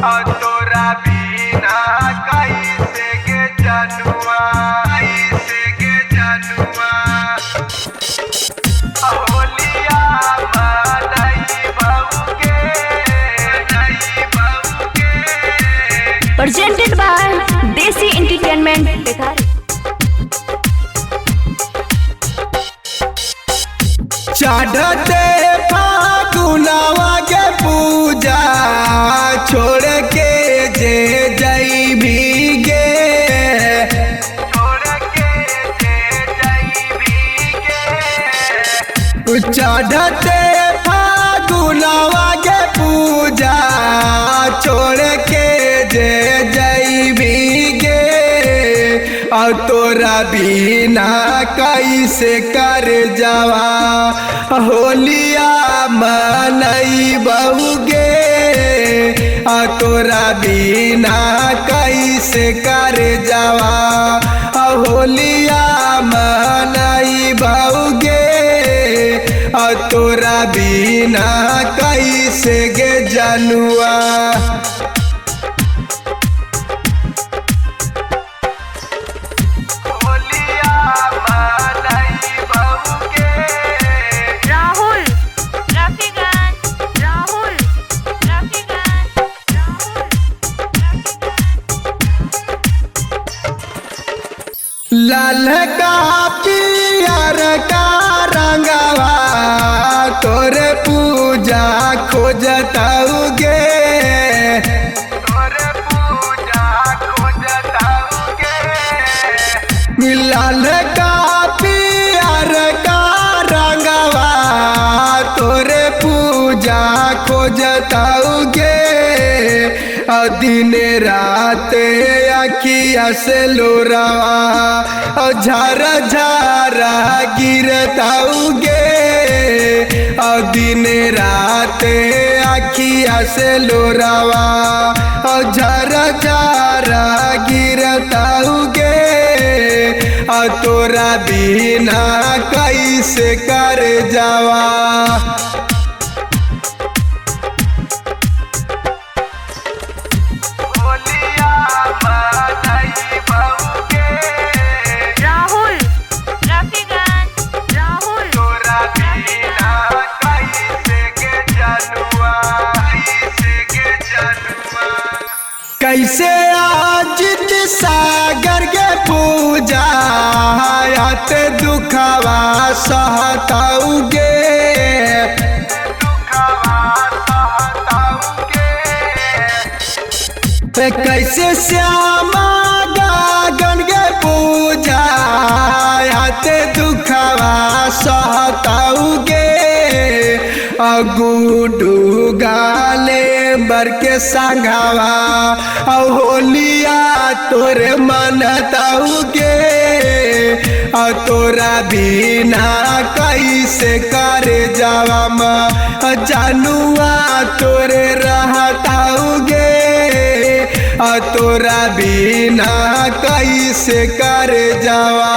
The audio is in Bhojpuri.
तोरा बिना कैसे के जनुआ कैसे के जनुआ होलिया मनई बहू के मनई बहू के। presented by Desi Entertainment Dekhari। चढ़ते फागुनवा के पूजा छोड़ के जे जई भीगे छोड़ के जे जई भीगे। चढ़ते फागुनवा के पूजा छोड़ के जे जई भीगे और तोरा बिना कैसे कर जावा होलिया मनई बहुगे। तोरा बिना कैसे कर जावा होलिया मनई बहुगे। तोरा बिना कैसे गे जनुआ लाल का पियर का रंगवा तोरे पूजा खोजताऊगे तोरे पूजा खोजताऊगे। लाल का पियर का रंगवा तोरे पूजा खोजताऊगे। दिन रात अखिया से लोरावा झारा झारा गिरताऊगे। दिन रात अखिया से लोरावा झारा झारा गिरताऊगे। तोरा बिना कैसे कर जावा कैसे आजित सागर के पूजा आते दुखवा सहताऊगे कैसे श्यामा गागन के पूजा आते दुखवा सहताऊगे। गुडू गाले बर के संघवा होलिया तोरे मनताऊगे। तोरा बिना कैसे कर जावा जनुआ तोरे रहताऊगे। तोरा बिना कैसे कर जावा।